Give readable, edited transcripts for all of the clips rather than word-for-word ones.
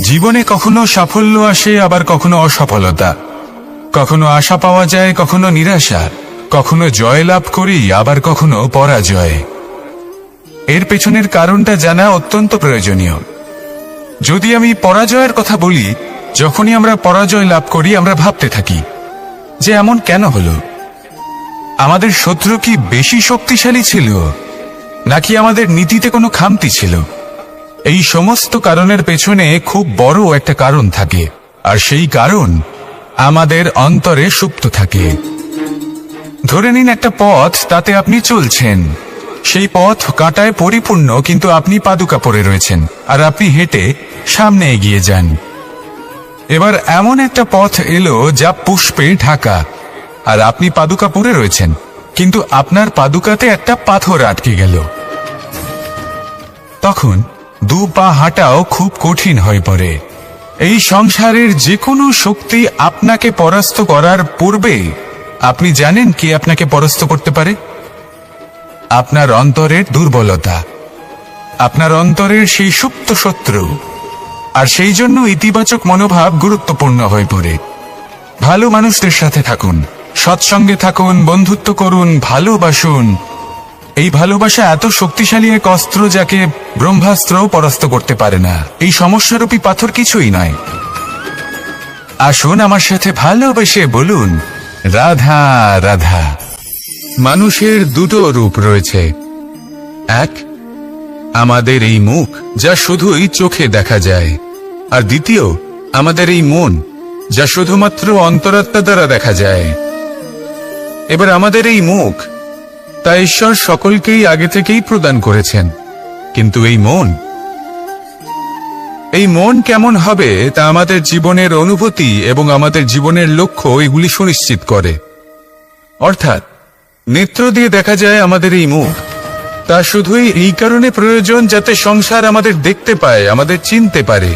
জীবনে কখনো সাফল্য আসে, আবার কখনো অসফলতা, কখনো আশা পাওয়া যায়, কখনো নিরাশা, কখনো জয়লাভ করি, আবার কখনো পরাজয়। এর পেছনের কারণটা জানা অত্যন্ত প্রয়োজনীয়। যদি আমি পরাজয়ের কথা বলি, যখনই আমরা পরাজয় লাভ করি আমরা ভাবতে থাকি যে এমন কেন হলো। আমাদের শত্রু কি বেশি শক্তিশালী ছিল, নাকি আমাদের নীতিতে কোনো খামতি ছিল? এই সমস্ত কারণের পেছনে খুব বড় একটা কারণ থাকে, আর সেই কারণ আমাদের অন্তরে সুপ্ত থাকে। ধরে নিন একটা পথ, তাতে আপনি চলছেন। সেই পথ কাঁটায় পরিপূর্ণ, কিন্তু আপনি পাদুকা পরে রয়েছেন আর আপনি হেঁটে সামনে এগিয়ে যান। এবার এমন একটা পথ এলো যা পুষ্পে ঢাকা, আর আপনি পাদুকা পরে রয়েছেন, কিন্তু আপনার পাদুকাতে একটা পাথর আটকে গেল। তখন দু পা হাঁটাও খুব কঠিন হয়ে পড়ে। এই সংসারের যে কোনো শক্তি আপনাকে পরাস্ত করার পূর্বে আপনি জানেন কি আপনাকে পরাস্ত করতে পারে? আপনার অন্তরের দুর্বলতা, আপনার অন্তরের সেই সুপ্ত শত্রু। আর সেই জন্য ইতিবাচক মনোভাব গুরুত্বপূর্ণ হয়ে পড়ে। ভালো মানুষদের সাথে থাকুন, সৎসঙ্গে থাকুন, বন্ধুত্ব করুন, ভালোবাসুন। এই ভালোবাসা এত শক্তিশালী এক অস্ত্র যাকে ব্রহ্মাস্ত্রও পরাস্ত করতে পারে না। এই সমস্যারূপী পাথর কিছুই নয়। আসুন আমার সাথে ভালোবেসে বলুন, রাধা রাধা। মানুষের দুটো রূপ রয়েছে। এক, আমাদের এই মুখ, যা শুধুই চোখে দেখা যায়, আর দ্বিতীয় আমাদের এই মন, যা শুধুমাত্র অন্তরাত্মা দ্বারা দেখা যায়। এবার আমাদের এই মুখ, তা ঈশ্বর সকলকেই আগে থেকেই প্রদান করেছেন, কিন্তু এই মন কেমন হবে তা আমাদের জীবনের অনুভূতি এবং আমাদের জীবনের লক্ষ্য এগুলি সুনিশ্চিত করে। অর্থাৎ নেত্র দিয়ে দেখা যায় আমাদের এই মুখ, তা শুধুই এই কারণে প্রয়োজন যাতে সংসার আমাদের দেখতে পায়, আমাদের চিনতে পারে।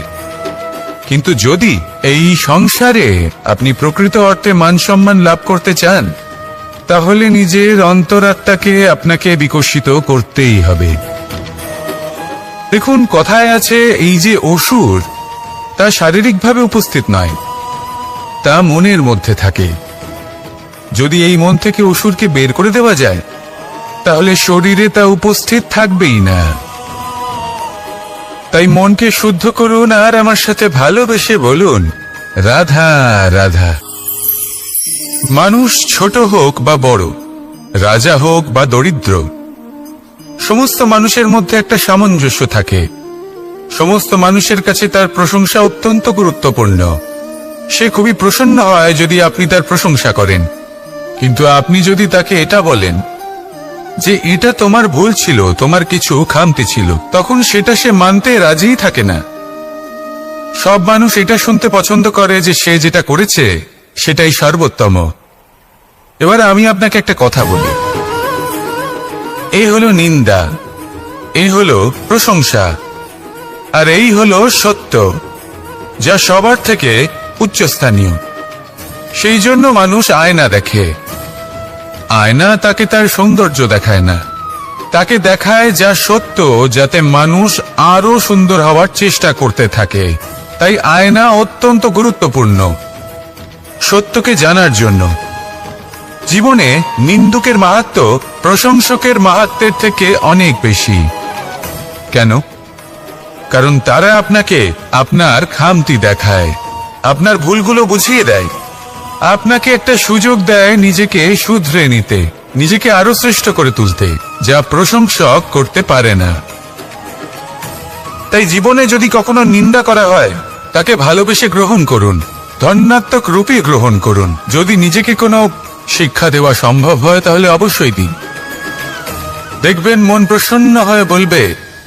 কিন্তু যদি এই সংসারে আপনি প্রকৃত অর্থে মান সম্মান লাভ করতে চান, তাহলে নিজের অন্তরাত্মাকে আপনাকে বিকশিত করতেই হবে। দেখুন, কথায় আছে এই যে অসুর, তা শারীরিকভাবে উপস্থিত নয়, তা মনের মধ্যে থাকে। যদি এই মন থেকে অসুরকে বের করে দেওয়া যায়, তাহলে শরীরে তা উপস্থিত থাকবেই না। তাই মনকে শুদ্ধ করুন আর আমার সাথে ভালোবেসে বলুন, রাধা রাধা। মানুষ ছোট হোক বা বড়, রাজা হোক বা দরিদ্র, সমস্ত মানুষের মধ্যে একটা সামঞ্জস্য থাকে। সমস্ত মানুষের কাছে তার প্রশংসা অত্যন্ত গুরুত্বপূর্ণ। সে খুবই প্রসন্ন হয় যদি আপনি তার প্রশংসা করেন, কিন্তু আপনি যদি তাকে এটা বলেন যে এটা তোমার ভুল ছিল, তোমার কিছু খামতি ছিল, তখন সেটা সে মানতে রাজিই থাকে না। সব মানুষ এটা শুনতে পছন্দ করে যে সে যেটা করেছে সেটাই সর্বোত্তম। এবার আমি আপনাকে একটা কথা বলি, এই হলো নিন্দা, এই হলো প্রশংসা, আর এই হলো সত্য, যা সবার থেকে উচ্চস্থানীয়। সেই জন্য মানুষ আয়না দেখে। আয়না তাকে তার সৌন্দর্য দেখায় না, তাকে দেখায় যা সত্য, যাতে মানুষ আরো সুন্দর হওয়ার চেষ্টা করতে থাকে। তাই আয়না অত্যন্ত গুরুত্বপূর্ণ সত্যকে জানার জন্য। জীবনে নিন্দুকের মাহাত্ম্য প্রশংসকের মাহাত্ম্যের থেকে অনেক বেশি। কেন? কারণ তারা আপনাকে আপনার খামতি দেখায়, আপনার ভুলগুলো বুঝিয়ে দেয়, আপনাকে একটা সুযোগ দেয় নিজেকে শুধরে নিতে, নিজেকে আরো শ্রেষ্ঠ করে তুলতে, যা প্রশংসক করতে পারে না। তাই জীবনে যদি কখনো নিন্দা করা হয়, তাকে ভালোবেসে গ্রহণ করুন, ধন্যাত্মক রূপে গ্রহণ করুন। যদি নিজেকে কোনো শিক্ষা দেওয়া সম্ভব হয় তাহলে অবশ্যই দিন। দেখবেন মন প্রসন্ন হয়ে বলবে,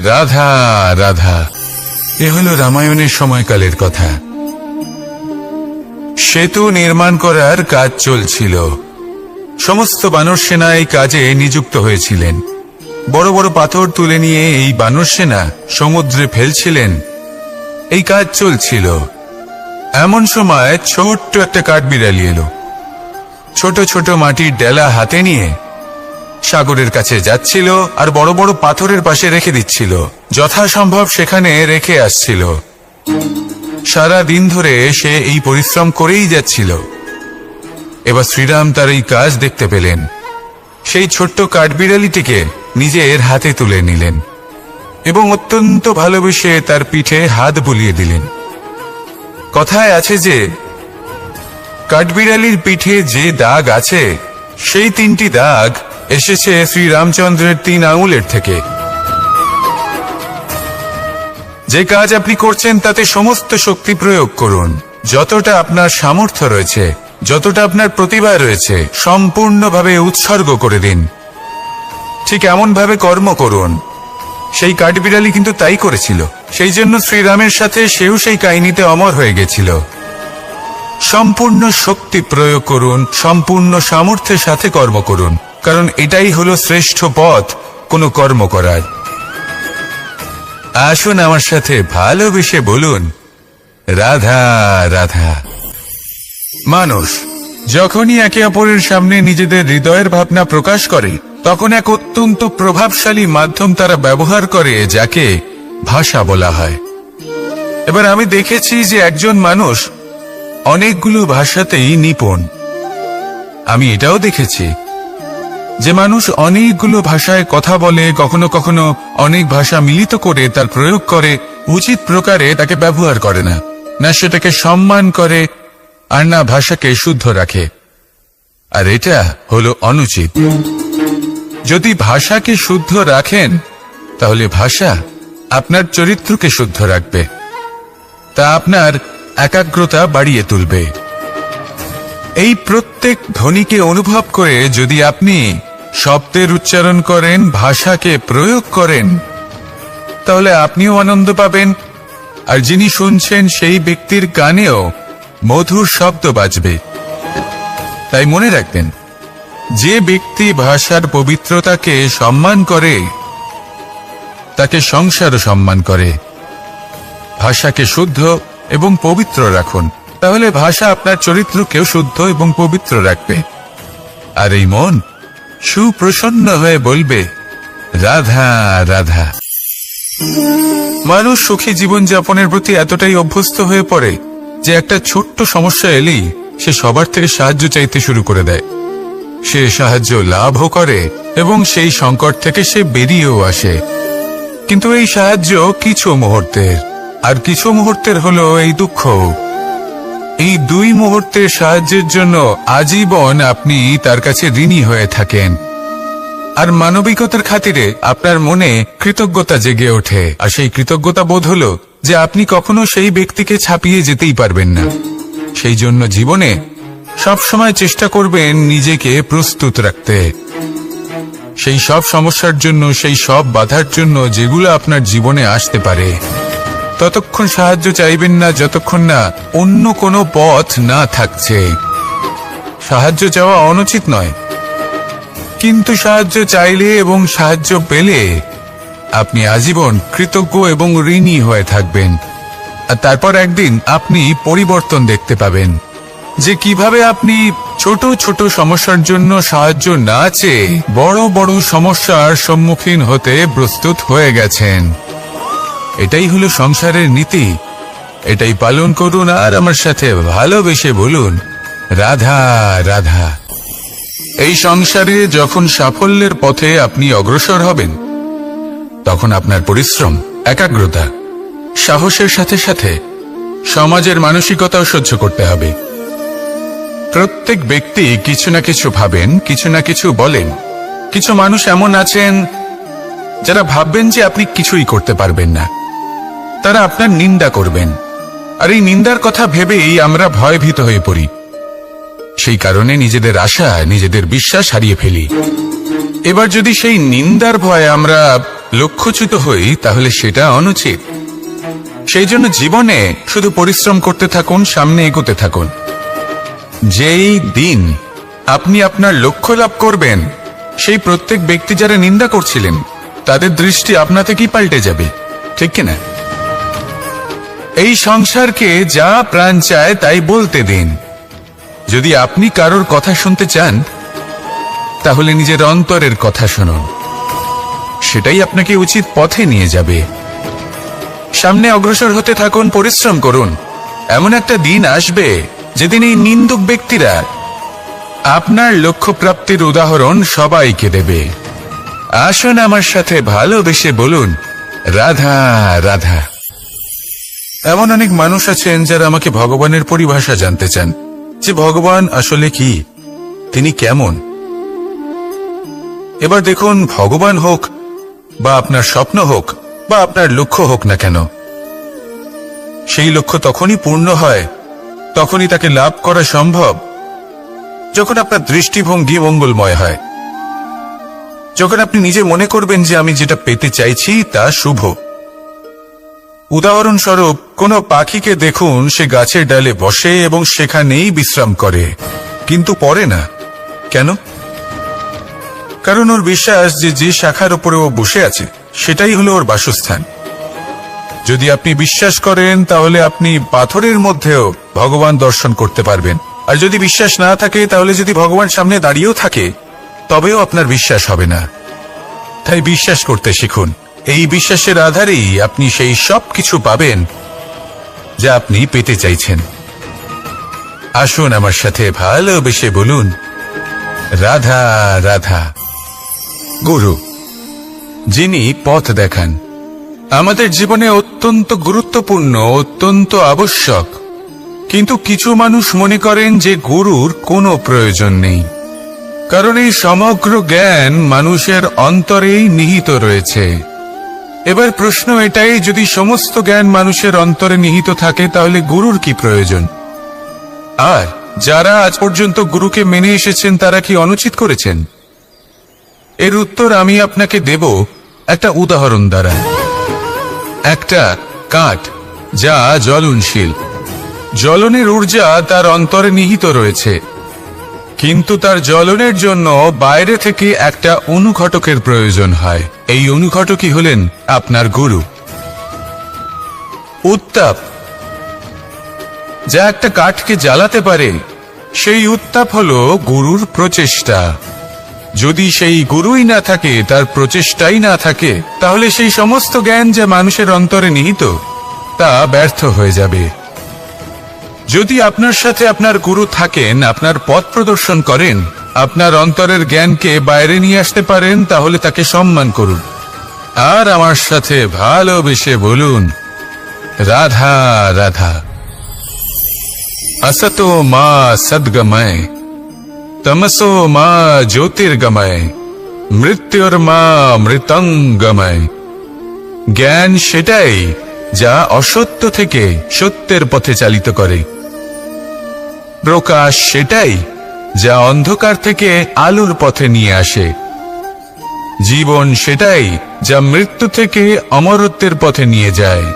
রাধা রাধা। এ হলো রামায়ণের সময়কালের কথা। সেতু নির্মাণ করার কাজ চলছিল। সমস্ত বানর সেনা এই কাজে নিযুক্ত হয়েছিলেন। বড় বড় পাথর তুলে নিয়ে এই বানর সেনা সমুদ্রে ফেলছিলেন। এই কাজ চলছিল। এমন সময় ছোট্ট একটা কাঠবিড়ালি এলো। ছোট ছোট মাটির ডেলা হাতে নিয়ে সাগরের কাছে যাচ্ছিল আর বড় বড় পাথরের পাশে রেখে দিচ্ছিল, যথাসম্ভব সেখানে রেখে আসছিল। সারা দিন ধরে সে এই পরিশ্রম করেই যাচ্ছিল। এবার শ্রীরাম তার এই কাজ দেখতে পেলেন। সেই ছোট্ট কাঠবিড়ালিটিকে নিজের হাতে তুলে নিলেন এবং অত্যন্ত ভালোবেসে তার পিঠে হাত বুলিয়ে দিলেন। কথায় আছে যে কাঠবিড়ালির পিঠে যে দাগ আছে সেই 3টি দাগ এসেছে শ্রীরামচন্দ্রের 3 আঙুলের থেকে। যে কাজ আপনি করছেন তাতে সমস্ত শক্তি প্রয়োগ করুন। যতটা আপনার সামর্থ্য রয়েছে, যতটা আপনার প্রতিভা রয়েছে, সম্পূর্ণভাবে উৎসর্গ করে দিন। ঠিক এমন ভাবে কর্ম করুন। সেই কাঠবিড়ালি কিন্তু তাই করেছিল। সেই জন্য শ্রীরামের সাথে সেও সেই কাহিনীতে অমর হয়ে গেছিল। সম্পূর্ণ শক্তি প্রয়োগ করুন, সম্পূর্ণ সামর্থ্যের সাথে কর্ম করুন, কারণ এটাই হলো শ্রেষ্ঠ পথ কোনো কর্ম করার। আসুন আমার সাথে ভালোবেসে বলুন, রাধা রাধা। মানুষ যখনই একে অপরের সামনে নিজেদের হৃদয়ের ভাবনা প্রকাশ করে, তখন এক অত্যন্ত প্রভাবশালী মাধ্যম তারা ব্যবহার করে, যাকে ভাষা বলা হয়। এবার আমি দেখেছি যে একজন মানুষ অনেকগুলো ভাষাতেই নিপুণ। আমি এটাও দেখেছি যে মানুষ অনেকগুলো ভাষায় কথা বলে, কখনো কখনো অনেক ভাষা মিলিত করে তার প্রয়োগ করে, উচিত প্রকারে তাকে ব্যবহার করে না, না সেটাকে সম্মান করে, আর না ভাষাকে শুদ্ধ রাখে। আর এটা হলো অনুচিত। যদি ভাষাকে শুদ্ধ রাখেন, তাহলে ভাষা আপনার চরিত্রকে শুদ্ধ রাখবে, তা আপনার একাগ্রতা বাড়িয়ে তুলবে। এই প্রত্যেক ধ্বনিকে অনুভব করে যদি আপনি শব্দের উচ্চারণ করেন, ভাষাকে প্রয়োগ করেন, তাহলে আপনিও আনন্দ পাবেন, আর যিনি শুনছেন সেই ব্যক্তির কানেও মধুর শব্দ বাজবে। তাই মনে রাখবেন, যে ব্যক্তি ভাষার পবিত্রতাকে সম্মান করে, তাকে সংসারও সম্মান করে। ভাষাকে শুদ্ধ এবং পবিত্র রাখুন, তাহলে ভাষা আপনার চরিত্রকেও শুদ্ধ এবং পবিত্র রাখবে। আর এই মন সুপ্রসন্ন হয়ে বলবে, রাধা রাধা। মানুষ সুখী জীবনযাপনের প্রতি এতটাই অভ্যস্ত হয়ে পড়ে যে একটা ছোট্ট সমস্যা এলেই সে সবার থেকে সাহায্য চাইতে শুরু করে দেয়। সে সাহায্য লাভও করে এবং সেই সংকট থেকে সে বেরিয়েও আসে। কিন্তু এই সাহায্য কিছু মুহূর্তের, আর কিছু মুহূর্তের হলো এই দুঃখ। এই 2 মুহূর্তের সাহায্যের জন্য আজীবন আপনি তার কাছে ঋণী হয়ে থাকেন। আর মানবিকতার খাতিরে আপনার মনে কৃতজ্ঞতা জেগে ওঠে, আর সেই কৃতজ্ঞতা বোধ হলো যে আপনি কখনো সেই ব্যক্তিকে ছাপিয়ে যেতেই পারবেন না। সেই জন্য জীবনে সবসময় চেষ্টা করবেন নিজেকে প্রস্তুত রাখতে, সেই সব সমস্যার জন্য, সেই সব বাধার জন্য যেগুলো আপনার জীবনে আসতে পারে। ততক্ষণ সাহায্য চাইবেন না যতক্ষণ না অন্য কোনো পথ না থাকছে। সাহায্য চাওয়া অনুচিত নয়, কিন্তু সাহায্য চাইলে এবং সাহায্য পেলে আপনি আজীবন কৃতজ্ঞ এবং ঋণী হয়ে থাকবেন। আর তারপর একদিন আপনি পরিবর্তন দেখতে পাবেন, যে কিভাবে আপনি ছোট ছোট সমস্যার জন্য সাহায্য না চেয়ে বড় বড় সমস্যার সম্মুখীন হতে প্রস্তুত হয়ে গেছেন। এটাই হলো সংসারের নীতি। এটাই পালন করুন, আর আমার সাথে ভালোবেসে বলুন, রাধা রাধা। এই সংসারে যখন সাফল্যের পথে আপনি অগ্রসর হবেন, তখন আপনার পরিশ্রম, একাগ্রতা, সাহসের সাথে সাথে সমাজের মানসিকতাও সহ্য করতে হবে। প্রত্যেক ব্যক্তি কিছু না কিছু ভাবেন, কিছু না কিছু বলেন। কিছু মানুষ এমন আছেন যারা ভাববেন যে আপনি কিছুই করতে পারবেন না, তারা আপনার নিন্দা করবেন, আর এই নিন্দার কথা ভেবেই আমরা ভয়ভীত হয়ে পড়ি। সেই কারণে নিজেদের আশা, নিজেদের বিশ্বাস হারিয়ে ফেলি। এবার যদি সেই নিন্দার ভয়ে আমরা লক্ষ্যচ্যুত হই, তাহলে সেটা অনুচিত। সেই জন্য জীবনে শুধু পরিশ্রম করতে থাকুন, সামনে এগোতে থাকুন। যেই দিন আপনি আপনার লক্ষ্য লাভ করবেন, সেই প্রত্যেক ব্যক্তি যারা নিন্দা করছিলেন, তাদের দৃষ্টি আপনা থেকেই পাল্টে যাবে, ঠিক কিনা? এই সংসারকে যা প্রাণ চায় তাই বলতে দিন। যদি আপনি কারোর কথা শুনতে চান, তাহলে নিজের অন্তরের কথা শুনুন। সেটাই আপনাকে উচিত পথে নিয়ে যাবে। সামনে অগ্রসর হতে থাকুন, পরিশ্রম করুন, এমন একটা দিন আসবে যেদিন এই নিন্দুক ব্যক্তিরা আপনার লক্ষ্য প্রাপ্তির উদাহরণ সবাইকে দেবে। আসুন আমার সাথে ভালোবেসে বলুন, রাধা রাধা। এমন অনেক মানুষ আছেন যারা আমাকে ভগবানের পরিভাষা জানতে চান, যে ভগবান আসলে কি, তিনি কেমন। এবার দেখুন, ভগবান হোক বা আপনার স্বপ্ন হোক বা আপনার লক্ষ্য হোক না কেন, সেই লক্ষ্য তখনই পূর্ণ হয়, তখনই তাকে লাভ করা সম্ভব যখন আপনার দৃষ্টিভঙ্গি মঙ্গলময় হয়, যখন আপনি নিজে মনে করবেন যে আমি যেটা পেতে চাইছি তা শুভ। উদাহরণস্বরূপ, কোনো পাখিকে দেখুন, সে গাছের ডালে বসে এবং সেখানেই বিশ্রাম করে, কিন্তু পড়ে না। কেন? কারণ ওর বিশ্বাস যে যে শাখার উপরে ও বসে আছে সেটাই হলো ওর বাসস্থান। যদি আপনি বিশ্বাস করেন তাহলে আপনি পাথরের মধ্যেও ভগবান দর্শন করতে পারবেন, আর যদি বিশ্বাস না থাকে তাহলে যদি ভগবান সামনে দাঁড়িয়েও থাকে তবেও আপনার বিশ্বাস হবে না। তাই বিশ্বাস করতে শিখুন। এই বিশ্বাসের আধারেই আপনি সেই সব কিছু পাবেন যা আপনি পেতে চাইছেন। আসুন আমার সাথে ভালোবেসে বলুন, রাধা রাধা। গুরু, যিনি পথ দেখান, আমাদের জীবনে অত্যন্ত গুরুত্বপূর্ণ, অত্যন্ত আবশ্যক। কিন্তু কিছু মানুষ মনে করেন যে গুরুর কোনো প্রয়োজন নেই, কারণ এই সমগ্র জ্ঞান মানুষের অন্তরেই নিহিত রয়েছে। এবার প্রশ্ন এটাই, যদি সমস্ত জ্ঞান মানুষের অন্তরে নিহিত থাকে তাহলে গুরুর কি প্রয়োজন? আর যারা আজ পর্যন্ত গুরুকে মেনে এসেছেন তারা কি অনুচিত করেছেন? এর উত্তর আমি আপনাকে দেব একটা উদাহরণ দ্বারা। একটা কাঠ যা জ্বলনশীল, জ্বলনের ঊর্জা তার অন্তরে নিহিত রয়েছে, কিন্তু তার জ্বলনের জন্য বাইরে থেকে একটা অনুঘটকের প্রয়োজন হয়। এই অনুঘটকই হলেন আপনার গুরু। উত্তাপ যা একটা কাঠকে জ্বালাতে পারে, সেই উত্তাপ হলো গুরুর প্রচেষ্টা। যদি সেই গুরুই না থাকে, তার প্রচেষ্টাই না থাকে, তাহলে সেই সমস্ত জ্ঞান যা মানুষের অন্তরে নিহিত তা ব্যর্থ হয়ে যাবে। যদি আপনার সাথে আপনার গুরু থাকেন, আপনার পথ প্রদর্শন করেন, আপনার অন্তরের জ্ঞানকে বাইরে নিয়ে আসতে পারেন, তাহলে তাকে সম্মান করুন। আর আমার সাথে ভালোবেসে বলুন, রাধা রাধা। असतो मा सद्गमय, तमसो मा ज्योतिर्गमय, मृत्युर्मा मृतंगमय। জ্ঞান সেটাই যা অসত্য থেকে সত্যের পথে চালিত করে। প্রকাশ সেটাই যা অন্ধকার থেকে আলোর পথে নিয়ে আসে। জীবন সেটাই যা মৃত্যু থেকে অমরত্বের পথে নিয়ে যায়।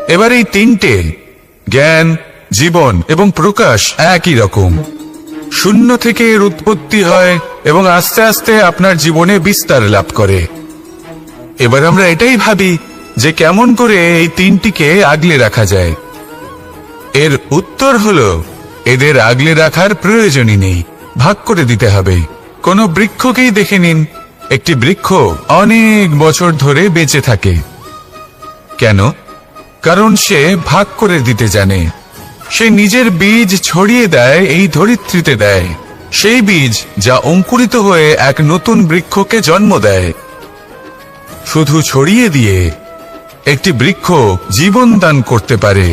এবার এই তিনটে, জ্ঞান, জীবন এবং প্রকাশ, একই রকম। শূন্য থেকে এর উৎপত্তি হয় এবং আস্তে আস্তে আপনার জীবনে বিস্তার লাভ করে। এবার আমরা এটাই ভাবি যে কেমন করে এই তিনটিকে আগলে রাখা যায়। এর উত্তর হলো, এদের আগলে রাখার প্রয়োজনই নেই, ভাগ করে দিতে হবে। কোনো বৃক্ষকেই দেখে নিন, একটি বৃক্ষ অনেক বছর ধরে বেঁচে থাকে। কেন? কারণ সে ভাগ করে দিতে জানে। সে নিজের বীজ ছড়িয়ে দেয়, এই ধরিত্রীতে দেয়, সেই বীজ যা অঙ্কুরিত হয়ে এক নতুন বৃক্ষকে জন্ম দেয়। শুধু ছড়িয়ে দিয়ে একটি বৃক্ষ জীবন দান করতে পারে।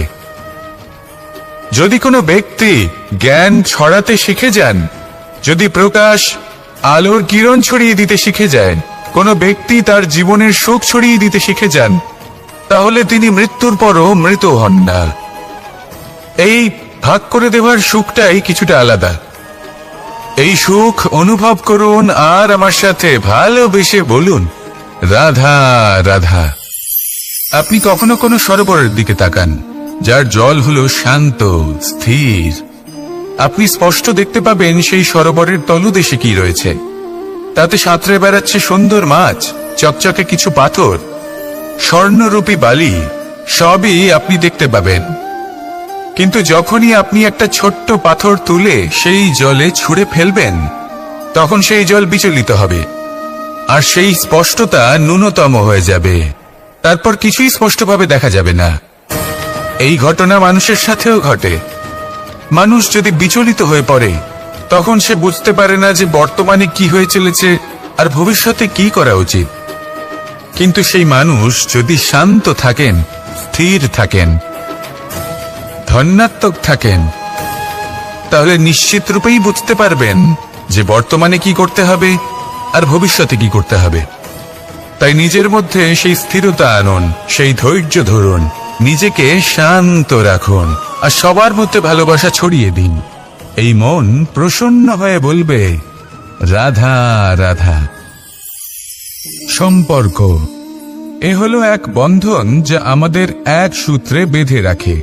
যদি কোনো ব্যক্তি জ্ঞান ছড়াতে শিখে যান, যদি প্রকাশ, আলোর কিরণ ছড়িয়ে দিতে শিখে যায়, কোনো ব্যক্তি তার জীবনের সুখ ছড়িয়ে দিতে শিখে যান, তাহলে তিনি মৃত্যুর পরও মৃত হন না। এই ভাগ করে দেওয়ার সুখটাই কিছুটা আলাদা। এই সুখ অনুভব করুন আর আমার সাথে ভালোবেসে বলুন, রাধা রাধা। আপনি কখনো কোনো সরোবরের দিকে তাকান, যার জল হলো শান্ত, স্থির। আপনি স্পষ্ট দেখতে পাবেন সেই সরোবরের তলদেশে কি রয়েছে। তাতে সাঁতরে বেড়াচ্ছে সুন্দর মাছ, চকচকে কিছু পাথর, স্বর্ণরূপী বালি, সবই আপনি দেখতে পাবেন। কিন্তু যখনই আপনি একটা ছোট্ট পাথর তুলে সেই জলে ছুঁড়ে ফেলবেন, তখন সেই জল বিচলিত হবে আর সেই স্পষ্টতা ন্যূনতম হয়ে যাবে। তারপর কিছুই স্পষ্টভাবে দেখা যাবে না। এই ঘটনা মানুষের সাথেও ঘটে। মানুষ যদি বিচলিত হয়ে পড়ে, তখন সে বুঝতে পারে না যে বর্তমানে কি হয়ে চলেছে আর ভবিষ্যতে কি করা উচিত। কিন্তু সেই মানুষ যদি শান্ত থাকেন, স্থির থাকেন, ধন্যাত্মক থাকেন, তাহলে নিশ্চিত রূপেই বুঝতে পারবেন যে বর্তমানে কি করতে হবে আর ভবিষ্যতে কি করতে হবে। তাই নিজের মধ্যে সেই স্থিরতা আনুন, সেই ধৈর্য ধরুন, নিজেকে শান্ত রাখুন আর সবার মধ্যে ভালোবাসা ছড়িয়ে দিন। এই মন প্রসন্ন হয়ে বলবে, রাধা রাধা। সম্পর্ক এ হলো এক বন্ধন যা আমাদের এক সূত্রে বেঁধে রাখে।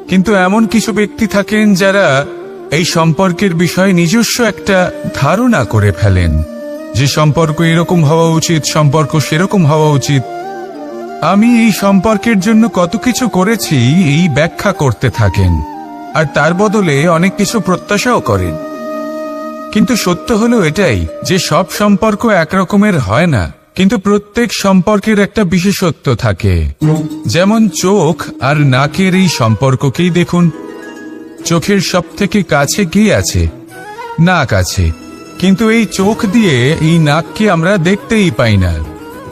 কিন্তু এমন কিছু ব্যক্তি থাকেন যারা এই সম্পর্কের বিষয়ে নিজস্ব একটা ধারণা করে ফেলেন যে সম্পর্ক এরকম হওয়া উচিত, সম্পর্ক সেরকম হওয়া উচিত। আমি এই সম্পর্কের জন্য কত কিছু করেছি এই ব্যাখ্যা করতে থাকেন আর তার বদলে অনেক কিছু প্রত্যাশাও করেন। কিন্তু সত্য হলো এটাই যে সব সম্পর্ক একরকমের হয় না, কিন্তু প্রত্যেক সম্পর্কের একটা বিশেষত্ব থাকে। যেমন চোখ আর নাকের এই সম্পর্ককেই দেখুন। চোখের সব থেকে কাছে কি আছে? নাক আছে। কিন্তু এই চোখ দিয়ে এই নাককে আমরা দেখতেই পাই না।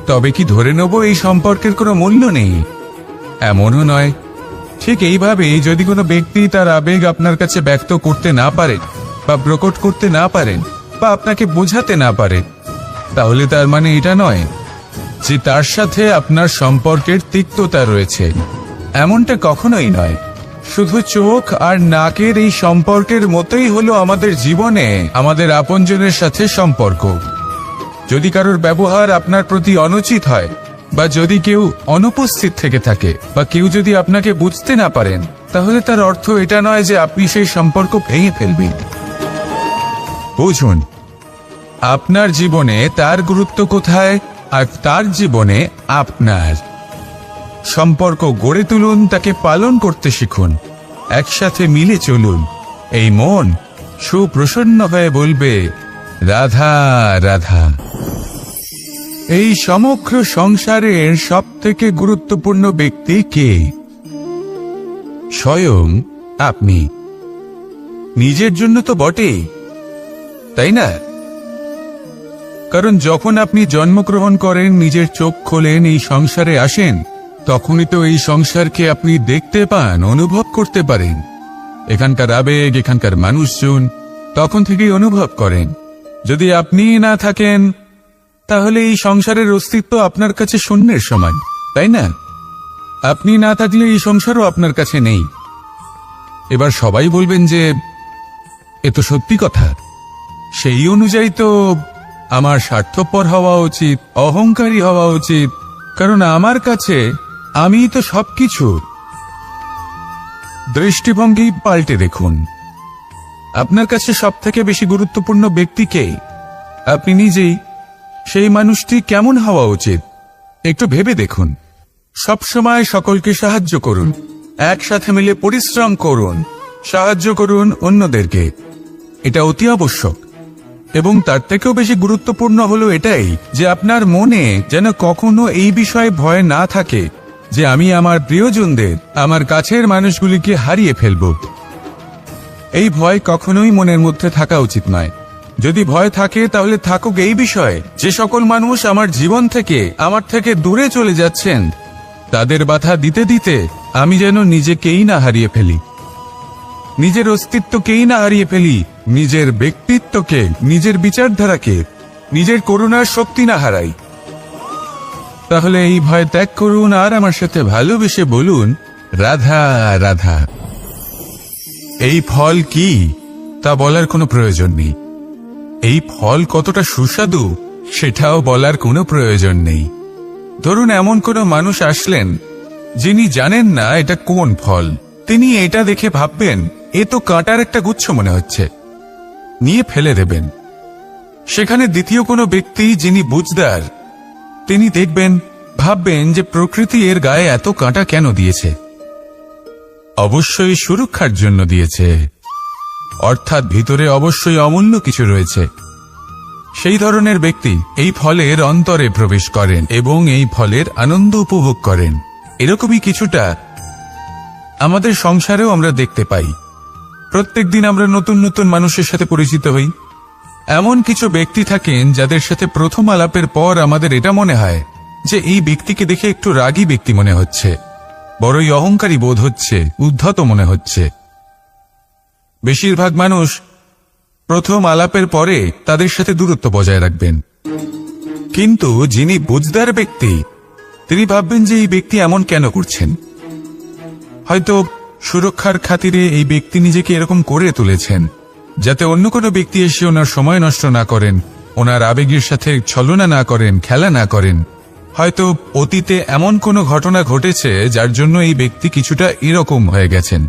তবে কি ধরে নেব এই সম্পর্কের কোনো মূল্য নেই? এমনও নয়। ঠিক এইভাবে যদি কোনো ব্যক্তি তার আবেগ আপনার কাছে ব্যক্ত করতে না পারে বা প্রকট করতে না পারেন বা আপনাকে বোঝাতে না পারে, তাহলে তার মানে এটা নয় যে তার সাথে আপনার সম্পর্কের তিক্ততা রয়েছে। এমনটা কখনোই নয়। শুধু চোখ আর নাকের এই সম্পর্কের মতোই হলো আমাদের জীবনে আমাদের আপনজনের সাথে সম্পর্ক। যদি কারোর ব্যবহার আপনার প্রতি অনুচিত হয় বা যদি কেউ অনুপস্থিত থেকে থাকে বা কেউ যদি আপনাকে বুঝতে না পারেন, তাহলে তার অর্থ এটা নয় যে আপনি সেই সম্পর্ক ভেঙে ফেলবেন। বুঝুন, আপনার জীবনে তার গুরুত্ব কোথায় আর তার জীবনে আপনার। সম্পর্ক গড়ে তুলুন, তাকে পালন করতে শিখুন, একসাথে মিলে চলুন। এই মন সুপ্রসন্ন হয়ে বলবে, রাধা রাধা। এই সমগ্র সংসারের সব থেকে গুরুত্বপূর্ণ ব্যক্তি কে? স্বয়ং আপনি। নিজের জন্য তো বটেই, তাই না? কারণ যখন আপনি জন্মগ্রহণ করেন, নিজের চোখ খোলেন, এই সংসারে আসেন, তখনই তো এই সংসারকে আপনি দেখতে পান, অনুভব করতে পারেন। এখানকার আবেগ, এখানকার মানুষজন তখন থেকেই অনুভব করেন। যদি আপনি না থাকেন, তাহলে এই সংসারের অস্তিত্ব আপনার কাছে শূন্যের সমান, তাই না? আপনি না থাকলে এই সংসারও আপনার কাছে নেই। এবার সবাই বলবেন যে এ তো সত্যি কথা। সেই অনুযায়ী তো আমার স্বার্থপর হওয়া উচিত, অহংকারী হওয়া উচিত, কারণ আমার কাছে আমি তো সবকিছু। দৃষ্টিভঙ্গি পাল্টে দেখুন। আপনার কাছে সব থেকে বেশি গুরুত্বপূর্ণ ব্যক্তি কে? আপনি নিজেই। সেই মানুষটি কেমন হওয়া উচিত একটু ভেবে দেখুন। সবসময় সকলকে সাহায্য করুন, একসাথে মিলে পরিশ্রম করুন, সাহায্য করুন অন্যদেরকে। এটা অতি আবশ্যক। এবং তার থেকেও বেশি গুরুত্বপূর্ণ হলো এটাই যে আপনার মনে যেন কখনো এই বিষয়ে ভয় না থাকে যে আমি আমার প্রিয়জনদের, আমার কাছের মানুষগুলিকে হারিয়ে ফেলব। এই ভয় কখনোই মনের মধ্যে থাকা উচিত নয়। যদি ভয় থাকে তাহলে থাকুক এই বিষয়ে যে সকল মানুষ আমার জীবন থেকে, আমার থেকে দূরে চলে যাচ্ছেন, তাদের বাধা দিতে দিতে আমি যেন নিজেকেই না হারিয়ে ফেলি, নিজের অস্তিত্বকেই না হারিয়ে ফেলি, নিজের ব্যক্তিত্বকে, নিজের বিচারধারাকে, নিজের করুণার শক্তি না হারাই। তাহলে এই ভয় ত্যাগ করুন আর আমার সাথে ভালোবেসে বলুন, রাধা রাধা। এই ফল কি তা বলার কোনো প্রয়োজন নেই। এই ফল কতটা সুস্বাদু সেটাও বলার কোনো প্রয়োজন নেই। ধরুন এমন কোনো মানুষ আসলেন যিনি জানেন না এটা কোন ফল। তিনি এটা দেখে ভাববেন এ তো কাঁটার একটা গুচ্ছ মনে হচ্ছে, নিয়ে ফেলে দেবেন। সেখানে দ্বিতীয় কোনো ব্যক্তি যিনি বুঝদার, তিনি দেখবেন, ভাববেন যে প্রকৃতি এর গায়ে এত কাঁটা কেন দিয়েছে? অবশ্যই সুরক্ষার জন্য দিয়েছে, অর্থাৎ ভিতরে অবশ্যই অমূল্য কিছু রয়েছে। সেই ধরনের ব্যক্তি এই ফলের অন্তরে প্রবেশ করেন এবং এই ফলের আনন্দ উপভোগ করেন। এরকমই কিছুটা আমাদের সংসারেও আমরা দেখতে পাই। প্রত্যেকদিন আমরা নতুন নতুন মানুষের সাথে পরিচিত হই। এমন কিছু ব্যক্তি থাকেন যাদের সাথে প্রথম আলাপের পর আমাদের এটা মনে হয় যে এই ব্যক্তিকে দেখে একটু রাগী ব্যক্তি মনে হচ্ছে, বড়ই অহংকারী বোধ হচ্ছে, উদ্ধত মনে হচ্ছে। বেশিরভাগ মানুষ প্রথম আলাপের পরে তাদের সাথে দূরত্ব বজায় রাখবেন, কিন্তু যিনি বুঝদার ব্যক্তি তিনি ভাববেন যে এই ব্যক্তি এমন কেন করছেন। হয়তো সুরক্ষার খাতিরে এই ব্যক্তি নিজেকে এরকম করে তুলেছেন যাতে অন্য কোনো ব্যক্তি এসে ওনার সময় নষ্ট না করেন, ওনার আবেগের সাথে ছলনা না করেন, খেলা না করেন। হয়তো অতীতে এমন কোনো ঘটনা ঘটেছে যার জন্য এই ব্যক্তি কিছুটা এরকম হয়ে গেছেন।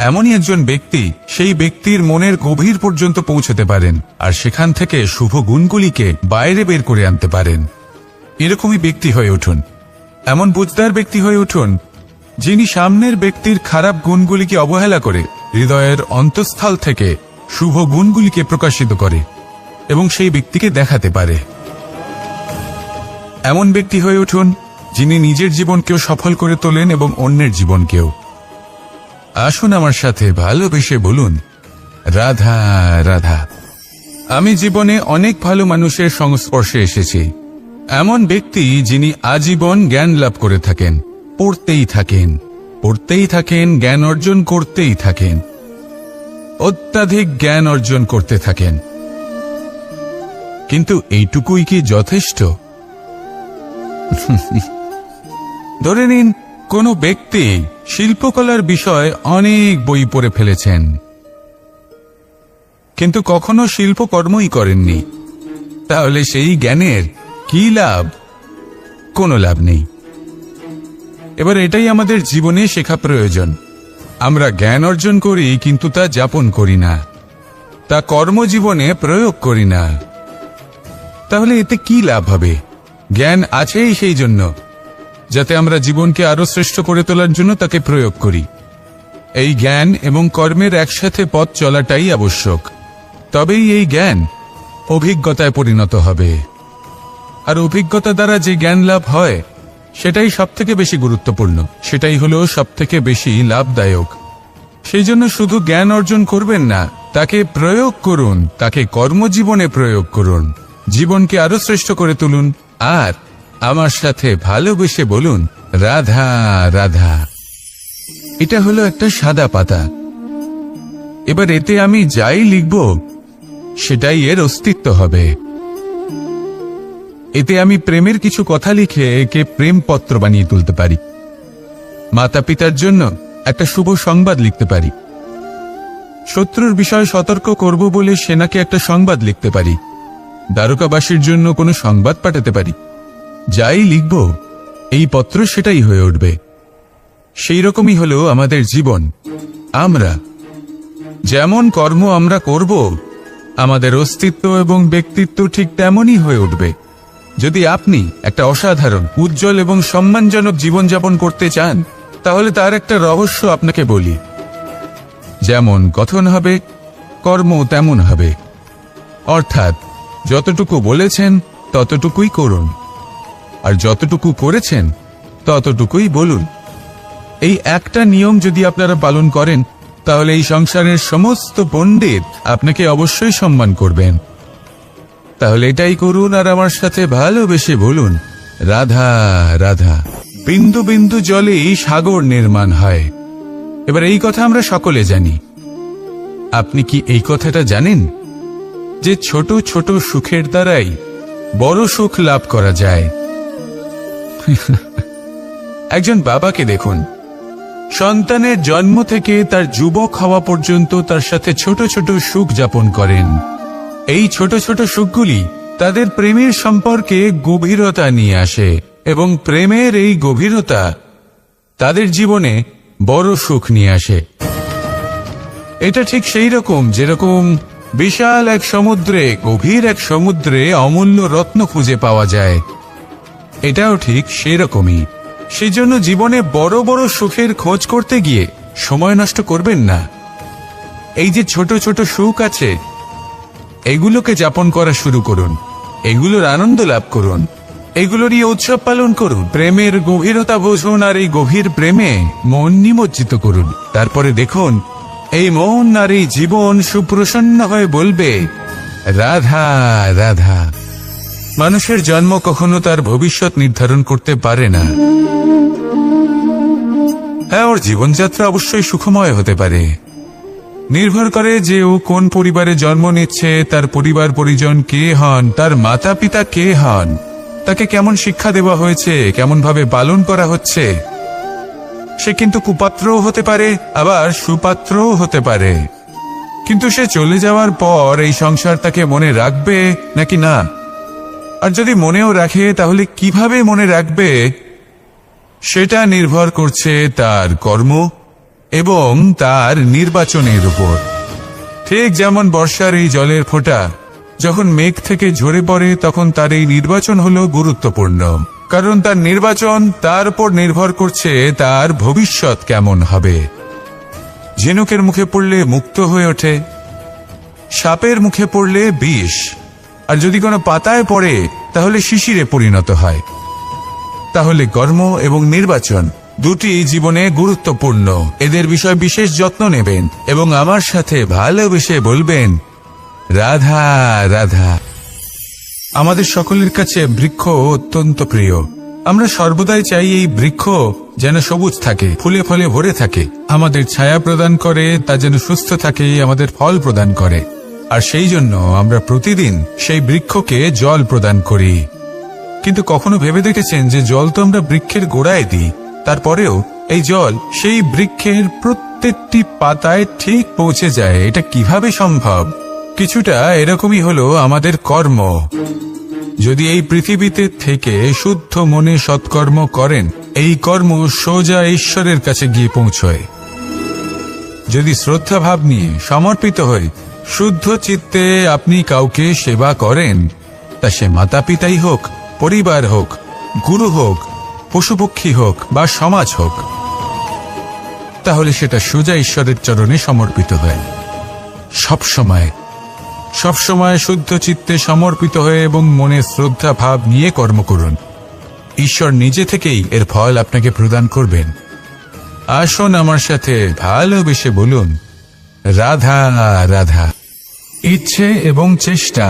এমনই একজন ব্যক্তি সেই ব্যক্তির মনের গভীর পর্যন্ত পৌঁছতে পারেন আর সেখান থেকে শুভ গুণগুলিকে বাইরে বের করে আনতে পারেন। এরকমই ব্যক্তি হয়ে উঠুন, এমন বুঝদার ব্যক্তি হয়ে উঠুন যিনি সামনের ব্যক্তির খারাপ গুণগুলিকে অবহেলা করে হৃদয়ের অন্তঃস্থল থেকে শুভ গুণগুলিকে প্রকাশিত করে এবং সেই ব্যক্তিকে দেখাতে পারে। এমন ব্যক্তি হয়ে উঠুন যিনি নিজের জীবনকেও সফল করে তোলেন এবং অন্যের জীবনকেও। আসুন আমার সাথে ভালোবেসে বলুন, রাধা রাধা। আমি জীবনে অনেক ভালো মানুষের সংস্পর্শে এসেছি। এমন ব্যক্তি যিনি আজীবন জ্ঞান লাভ করে থাকেন, পড়তেই থাকেন, পড়তেই থাকেন, জ্ঞান অর্জন করতেই থাকেন, অত্যাধিক জ্ঞান অর্জন করতে থাকেন। কিন্তু এইটুকুই কি যথেষ্ট? ধরে নিন কোনো ব্যক্তি শিল্পকলার বিষয়ে অনেক বই পড়ে ফেলেছেন, কিন্তু কখনো শিল্পকর্মই করেননি। তাহলে সেই জ্ঞানের কি লাভ? কোনো লাভ নেই। এবার এটাই আমাদের জীবনে শেখা প্রয়োজন। আমরা জ্ঞান অর্জন করি কিন্তু তা যাপন করি না, তা কর্মজীবনে প্রয়োগ করি না। তাহলে এতে কি লাভ হবে? জ্ঞান আছেই সেই জন্য যাতে আমরা জীবনকে আরো শ্রেষ্ঠ করে তোলার জন্য তাকে প্রয়োগ করি। এই জ্ঞান এবং কর্মের একসাথে পথ চলাটাই আবশ্যক। তবেই এই জ্ঞান অভিজ্ঞতায় পরিণত হবে। আর অভিজ্ঞতা দ্বারা যে জ্ঞান লাভ হয় সেটাই সবথেকে বেশি গুরুত্বপূর্ণ, সেটাই হলো সবথেকে বেশি লাভদায়ক। সেই জন্য শুধু জ্ঞান অর্জন করবেন না, তাকে প্রয়োগ করুন, তাকে কর্মজীবনে প্রয়োগ করুন, জীবনকে আরো শ্রেষ্ঠ করে তুলুন। আর আমার সাথে ভালোবেসে বলুন, রাধা রাধা। এটা হলো একটা সাদা পাতা। এবার এতে আমি যাই লিখব সেটাই এর অস্তিত্ব হবে। এতে আমি প্রেমের কিছু কথা লিখে একে প্রেম পত্র বানিয়ে তুলতে পারি। মাতা পিতার জন্য একটা শুভ সংবাদ লিখতে পারি। শত্রুর বিষয়ে সতর্ক করব বলে সেনাকে একটা সংবাদ লিখতে পারি। দ্বারকাবাসীর জন্য কোনো সংবাদ পাঠাতে পারি। যাই লিখব এই পত্র সেটাই হয়ে উঠবে। সেই রকমই হলো আমাদের জীবন। আমরা যেমন কর্ম আমরা করব, আমাদের অস্তিত্ব এবং ব্যক্তিত্ব ঠিক তেমনই হয়ে উঠবে। যদি আপনি একটা অসাধারণ, উজ্জ্বল এবং সম্মানজনক জীবনযাপন করতে চান, তাহলে তার একটা রহস্য আপনাকে বলি। যেমন কথন হবে, কর্ম তেমন হবে। অর্থাৎ যতটুকু বলেছেন ততটুকুই করুন, আর যতটুকু করেছেন ততটুকুই বলুন। এই একটা নিয়ম যদি আপনারা পালন করেন, তাহলে এই সংসারের সমস্ত পণ্ডিত আপনাকে অবশ্যই সম্মান করবেন। তাহলে এটাই করুন আর আমার সাথে ভালোবেসে বলুন, রাধা রাধা। বিন্দু বিন্দু জলেই সাগর নির্মাণ হয়। এবার এই কথা আমরা সকলে জানি। আপনি কি এই কথাটা জানেন যে ছোট ছোট সুখের দ্বারাই বড় সুখ লাভ করা যায়? একজন বাবাকে দেখুন, সন্তানের জন্ম থেকে তার যুবক হওয়া পর্যন্ত তার সাথে ছোট ছোট সুখ যাপন করেন। এই ছোট ছোট সুখগুলি তাদের প্রেমের সম্পর্কে গভীরতা নিয়ে আসে এবং প্রেমের এই গভীরতা তাদের জীবনে বড় সুখ নিয়ে আসে। এটা ঠিক সেই রকম যেরকম বিশাল এক সমুদ্রে, গভীর এক সমুদ্রে অমূল্য রত্ন খুঁজে পাওয়া যায়। এটাও ঠিক সেরকমই। সেই জন্য জীবনে বড় বড় সুখের খোঁজ করতে গিয়ে সময় নষ্ট করবেন না। এই যে ছোট ছোট সুখ আছে, এগুলোকে যাপন করা শুরু করুন, এগুলোর আনন্দ লাভ করুন। এগুলো নিয়ে উৎসব পালন করুন, প্রেমের গভীরতা বুঝুন, আর এই গভীর প্রেমে মন নিমজ্জিত করুন। তারপরে দেখুন এই মন আর এই জীবন সুপ্রসন্ন হয়ে বলবে, রাধা রাধা। মানুষের জন্ম কখনো তার ভবিষ্যৎ নির্ধারণ করতে পারে না। হ্যাঁ, ওর জীবনযাত্রা অবশ্যই সুখময় হতে পারে, নির্ভর করে যে ও কোন পরিবারে জন্ম নিচ্ছে, তার পরিবার পরিজন কে হন, তার মাতা পিতা কে হন, তাকে কেমন শিক্ষা দেওয়া হয়েছে, কেমন ভাবে পালন করা হচ্ছে। সে কিন্তু কুপাত্রও হতে পারে, আবার সুপাত্রও হতে পারে। কিন্তু সে চলে যাওয়ার পর এই সংসার তাকে মনে রাখবে নাকি না, আর যদি মনেও রাখে তাহলে কিভাবে মনে রাখবে, সেটা নির্ভর করছে তার কর্ম এবং তার নির্বাচনের উপর। ঠিক যেমন বর্ষার এই জলের ফোঁটা যখন মেঘ থেকে ঝরে পড়ে, তখন তার এই নির্বাচন হলো গুরুত্বপূর্ণ, কারণ তার নির্বাচন তার উপর নির্ভর করছে তার ভবিষ্যৎ কেমন হবে। ঝিনুকের মুখে পড়লে মুক্ত হয়ে ওঠে, সাপের মুখে পড়লে বিষ, আর যদি কোনো পাতায় পড়ে তাহলে শিশিরে পরিণত হয়। তাহলে কর্ম এবং নির্বাচন দুটি জীবনে গুরুত্বপূর্ণ। এদের বিষয় বিশেষ যত্ন নেবেন এবং আমার সাথে ভালোবেসে বলবেন, রাধা রাধা। আমাদের সকলের কাছে বৃক্ষ অত্যন্ত প্রিয়। আমরা সর্বদাই চাই এই বৃক্ষ যেন সবুজ থাকে, ফুলে ফলে ভরে থাকে, আমাদের ছায়া প্রদান করে, তা যেন সুস্থ থাকে, আমাদের ফল প্রদান করে। আর সেই জন্য আমরা প্রতিদিন সেই বৃক্ষকে জল প্রদান করি। কিন্তু কখনো ভেবে দেখেছেন যে জল তো আমরা বৃক্ষের গোড়ায় দিই, তারপরেও এই জল সেই বৃক্ষের প্রত্যেকটি পাতায় ঠিক পৌঁছে যায়? এটা কিভাবে সম্ভব? কিছুটা এরকমই হলো আমাদের কর্ম। যদি এই পৃথিবীতে থেকে শুদ্ধ মনে সৎকর্ম করেন, এই কর্ম সোজা ঈশ্বরের কাছে গিয়ে পৌঁছয়। যদি শ্রদ্ধা ভাব নিয়ে সমর্পিত হয়ে শুদ্ধ চিত্তে আপনি কাউকে সেবা করেন, তা সে মাতা পিতাই হোক, পরিবার হোক, গুরু হোক, পশুপক্ষী হোক বা সমাজ হোক, তাহলে সেটা সোজা ঈশ্বরের চরণে সমর্পিত হয়। সবসময় শুদ্ধ চিত্তে সমর্পিত হয়ে এবং মনে শ্রদ্ধা ভাব নিয়ে কর্ম করুন। ঈশ্বর নিজে থেকেই এর ফল আপনাকে প্রদান করবেন। আসুন আমার সাথে ভালোবেসে বলুন, রাধা রাধা। ইচ্ছে এবং চেষ্টা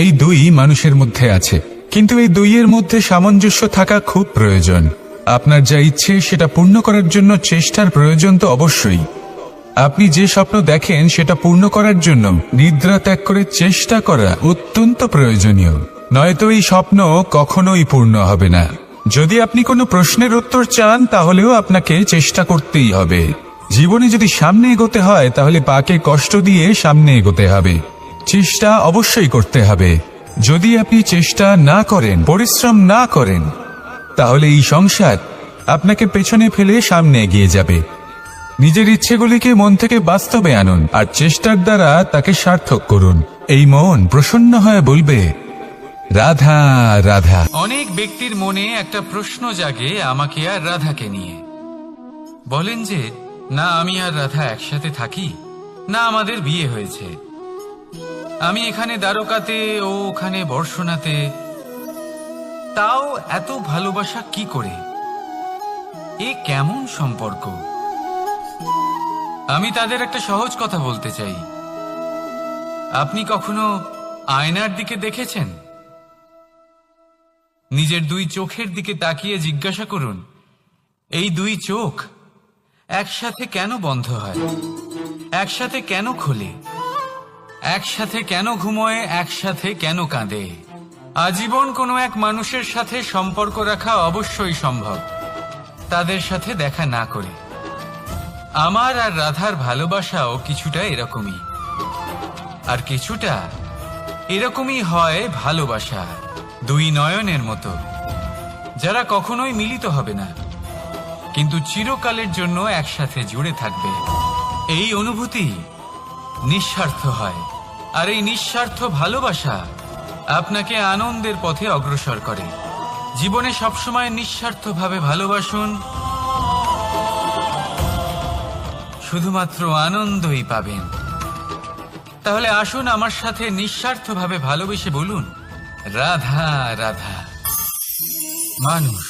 এই দুই মানুষের মধ্যে আছে, কিন্তু এই দুইয়ের মধ্যে সামঞ্জস্য থাকা খুব প্রয়োজন। আপনার যা ইচ্ছে সেটা পূর্ণ করার জন্য চেষ্টার প্রয়োজন তো অবশ্যই। আপনি যে স্বপ্ন দেখেন সেটা পূর্ণ করার জন্য নিদ্রা ত্যাগ করে চেষ্টা করা অত্যন্ত প্রয়োজনীয়, নয়তো এই স্বপ্ন কখনোই পূর্ণ হবে না। যদি আপনি কোনো প্রশ্নের উত্তর চান তাহলেও আপনাকে চেষ্টা করতেই হবে। জীবনে যদি সামনে এগোতে হয় তাহলে পাকে কষ্ট দিয়ে সামনে এগোতে হবে, চেষ্টা অবশ্যই করতে হবে। যদি আপনি চেষ্টা না করেন, পরিশ্রম না করেন, তাহলে এই সংসার আপনাকে পেছনে ফেলে সামনে এগিয়ে যাবে। নিজের ইচ্ছেগুলিকে মন থেকে বাস্তবে আনুন আর চেষ্টার দ্বারা তাকে সার্থক করুন। এই মন প্রসন্ন হয়ে বলবে, রাধা রাধা। অনেক ব্যক্তির মনে একটা প্রশ্ন জাগে আমাকে আর রাধাকে নিয়ে। বলেন যে, না আমি আর রাধা একসাথে থাকি, না আমাদের বিয়ে হয়েছে। আমি এখানে দ্বারকাতে, ও ওখানে বর্ষণাতে, তাও এত ভালোবাসা কি করে? এ কেমন সম্পর্ক? আমি তাদের একটা সহজ কথা বলতে চাই। আপনি কখনো আয়নার দিকে দেখেছেন? নিজের দুই চোখের দিকে তাকিয়ে জিজ্ঞাসা করুন, এই দুই চোখ একসাথে কেন বন্ধ হয়, একসাথে কেন খোলে, একসাথে কেন ঘুমোয়, একসাথে কেন কাঁদে? আজীবন কোনো এক মানুষের সাথে সম্পর্ক রাখা অবশ্যই সম্ভব, তাদের সাথে দেখা না করে। আমার আর রাধার ভালোবাসাও কিছুটা এরকমই, আর কিছুটা এরকমই হয় ভালোবাসা দুই নয়নের মতো, যারা কখনোই মিলিত হবে না কিন্তু চিরকালের জন্য একসাথে জুড়ে থাকবে। এই অনুভূতি নিঃস্বার্থ হয়, আর এই নিঃস্বার্থ ভালোবাসা আপনাকে আনন্দের পথে অগ্রসর করে। জীবনে সবসময় নিঃস্বার্থভাবে ভালোবাসুন, শুধুমাত্র আনন্দই পাবেন। তাহলে আসুন আমার সাথে নিঃস্বার্থভাবে ভালোবেসে বলুন, রাধা রাধা। মানুষ,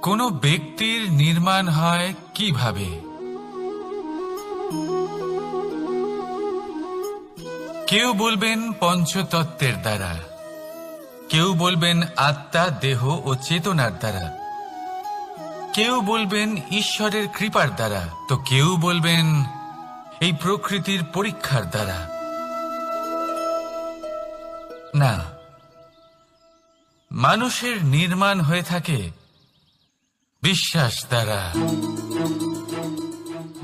কোন ব্যক্তির নির্মাণ হয় কিভাবে? কেউ বলবেন পঞ্চতত্ত্বের দ্বারা, কেউ বলবেন আত্মা, দেহ ও চেতনার দ্বারা, কেউ বলবেন ঈশ্বরের কৃপার দ্বারা, তো কেউ বলবেন এই প্রকৃতির পরীক্ষার দ্বারা। না, মানুষের নির্মাণ হয়ে থাকে বিশ্বাস দ্বারা।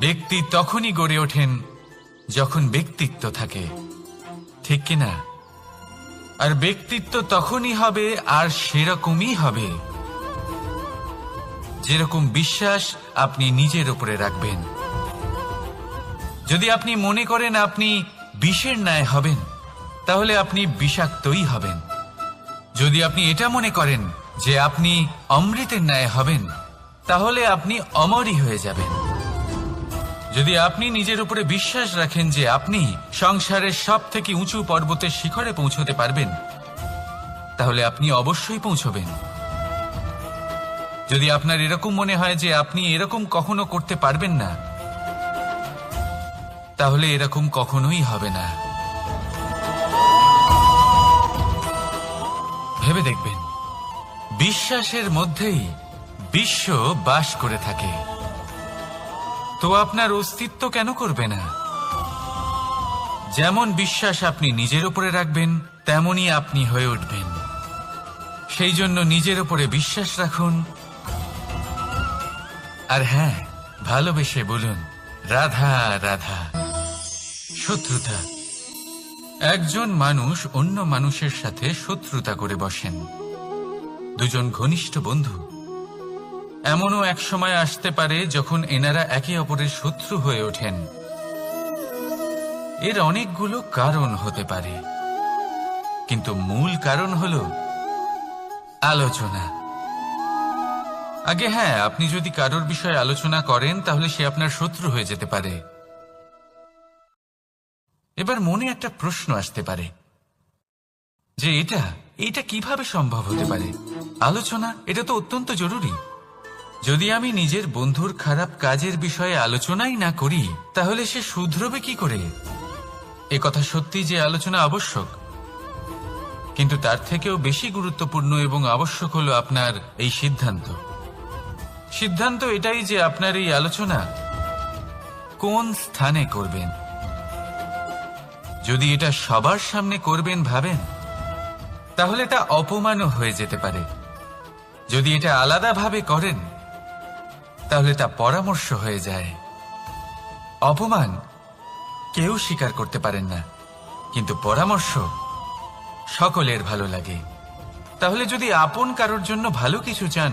ব্যক্তি তখনই গড়ে ওঠেন যখন ব্যক্তিত্ব থাকে, ঠিক কিনা? আর ব্যক্তিত্ব তখনই হবে আর সেরকমই হবে যেরকম বিশ্বাস আপনি নিজের উপরে রাখবেন। যদি আপনি মনে করেন আপনি বিষের ন্যায় হবেন, তাহলে আপনি বিষাক্তই হবেন। যদি আপনি এটা মনে করেন যে আপনি অমৃতের ন্যায় হবেন, তাহলে আপনি অমরই হয়ে যাবেন। যদি আপনি নিজের উপরে বিশ্বাস রাখেন যে আপনি সংসারের সব থেকে উঁচু পর্বতের শিখরে পৌঁছতে পারবেন, তাহলে আপনি অবশ্যই পৌঁছবেন। যদি আপনার এরকম মনে হয় যে আপনি এরকম কখনো করতে পারবেন না, তাহলে এরকম কখনোই হবে না। ভেবে দেখবেন, বিশ্বাসের মধ্যেই বিশ্ব বাস করে থাকে, তো আপনার অস্তিত্ব কেন করবে না? যেমন বিশ্বাস আপনি নিজের উপরে রাখবেন, তেমনই আপনি হয়ে উঠবেন। সেই জন্য নিজের উপরে বিশ্বাস রাখুন, আর হ্যাঁ, ভালোবেসে বলুন রাধা রাধা। শত্রুতা, একজন মানুষ অন্য মানুষের সাথে শত্রুতা করে বসেন, দুজন ঘনিষ্ঠ বন্ধু। এমনও এক সময় আসতে পারে যখন এনারা একে অপরের শত্রু হয়ে ওঠেন। এর অনেকগুলো কারণ হতে পারে, কিন্তু মূল কারণ হল আলোচনা। আগে হ্যাঁ, আপনি যদি কারোর বিষয়ে আলোচনা করেন তাহলে সে আপনার শত্রু হয়ে যেতে পারে। এবার মনে একটা প্রশ্ন আসতে পারে যে এটা কিভাবে সম্ভব হতে পারে? আলোচনা, এটা তো অত্যন্ত জরুরি। যদি আমি নিজের বন্ধুর খারাপ কাজের বিষয়ে আলোচনাই না করি, তাহলে সে শুধরবে কি করে? এ কথা সত্যি যে আলোচনা আবশ্যক, কিন্তু তার থেকেও বেশি গুরুত্বপূর্ণ এবং আবশ্যক হলো আপনার এই সিদ্ধান্ত। সিদ্ধান্ত এটাই যে আপনার এই আলোচনা কোন স্থানে করবেন। যদি এটা সবার সামনে করবেন ভাবেন, তাহলে তা অপমানও হয়ে যেতে পারে। যদি এটা আলাদাভাবে করেন, তাহলে তা পরামর্শ হয়ে যায়। অপমান কেউ স্বীকার করতে পারেন না, কিন্তু পরামর্শ সকলের ভালো লাগে। তাহলে যদি আপন কারোর জন্য ভালো কিছু চান,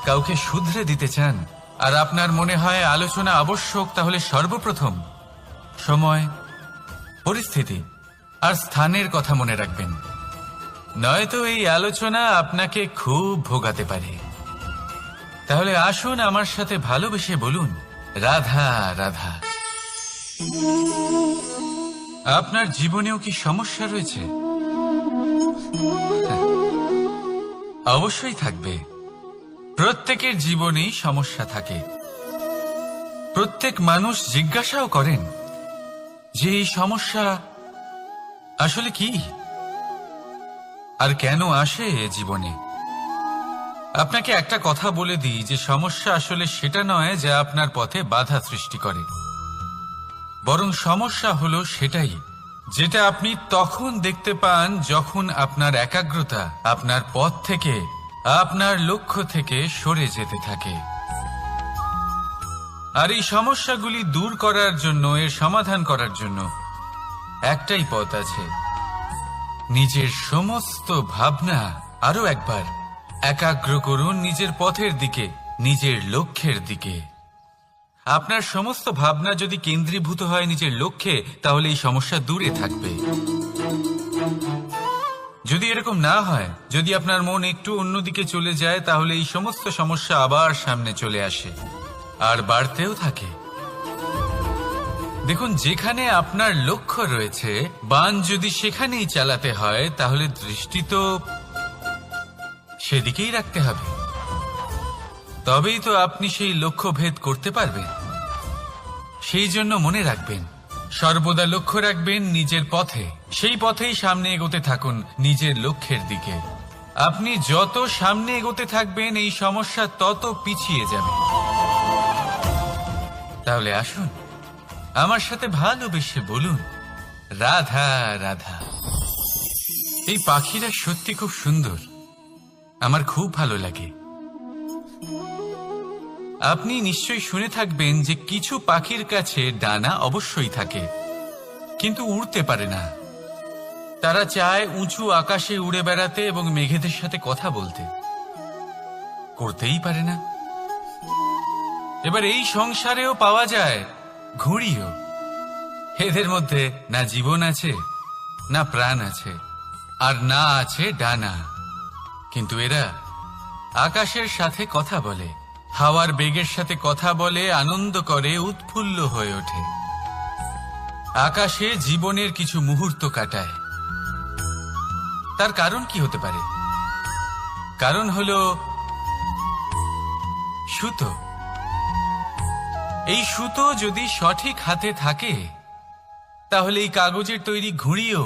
কাউকে শুধরে দিতে চান, আর আপনার মনে হয় আলোচনা আবশ্যক, তাহলে সর্বপ্রথম সময়, পরিস্থিতি আর স্থানের কথা মনে রাখবেন, নয়তো এই আলোচনা আপনাকে খুব ভোগাতে পারে। তাহলে আসুন আমার সাথে ভালোবেসে বলুন রাধা রাধা। আপনার জীবনেও কি সমস্যা রয়েছে? অবশ্যই থাকবে। প্রত্যেকের জীবনেই সমস্যা থাকে। প্রত্যেক মানুষ জিজ্ঞাসাও করেন যে এই সমস্যা আসলে কি আর কেন আসে জীবনে। আপনাকে একটা কথা বলে দিই যে সমস্যা আসলে সেটা নয় যা আপনার পথে বাধা সৃষ্টি করে, বরং সমস্যা হলো সেটাই যেটা আপনি তখন দেখতে পান যখন আপনার একাগ্রতা আপনার পথ থেকে, আপনার লক্ষ্য থেকে সরে যেতে থাকে। আর এই সমস্যাগুলি দূর করার জন্য, এর সমাধান করার জন্য একটাই পথ আছে, নিজের সমস্ত ভাবনা আরো একবার একাগ্র করুন নিজের পথের দিকে, নিজের লক্ষ্যের দিকে। আপনার সমস্ত ভাবনা যদি কেন্দ্রীভূত হয় নিজের লক্ষ্যে, তাহলে এই সমস্যা দূরে থাকবে। যদি এরকম না হয়, যদি আপনার মন একটু অন্যদিকে চলে যায়, তাহলে এই সমস্ত সমস্যা আবার সামনে চলে আসে আর বাড়তেও থাকে। দেখুন, যেখানে আপনার লক্ষ্য রয়েছে, বান যদি সেখানেই চালাতে হয়, তাহলে দৃষ্টি তো সেদিকেই রাখতে হবে। তবেই তো আপনি সেই লক্ষ্য ভেদ করতে পারবেন। সেই জন্য মনে রাখবেন, সর্বদা লক্ষ্য রাখবেন নিজের পথে, সেই পথেই সামনে এগোতে থাকুন নিজের লক্ষ্যের দিকে। আপনি যত সামনে এগোতে থাকবেন এই সমস্যা তত পিছিয়ে যাবে। তাহলে আসুন আমার সাথে ভালোবেসে বলুন, রাধা রাধা। এই পাখিরা সত্যি খুব সুন্দর, আমার খুব ভালো লাগে। আপনি নিশ্চয়ই শুনে থাকবেন যে কিছু পাখির কাছে ডানা অবশ্যই থাকে, কিন্তু উড়তে পারে না। তারা চায় উঁচু আকাশে উড়ে বেড়াতে এবং মেঘেদের সাথে কথা বলতে, করতেই পারে না। এবার এই সংসারেও পাওয়া যায় ঘুড়িও। এদের মধ্যে না জীবন আছে, না প্রাণ আছে, আর না আছে ডানা, কিন্তু এরা আকাশের সাথে কথা বলে, হাওয়ার বেগের সাথে কথা বলে, আনন্দ করে, উৎফুল্ল হয়ে ওঠে। আকাশে জীবনের কিছু মুহূর্ত কাটায়। তার কারণ কি হতে পারে? কারণ হলো সুতো। এই সুতো যদি সঠিক হাতে থাকে তাহলে এই কাগজের তৈরি ঘুড়িও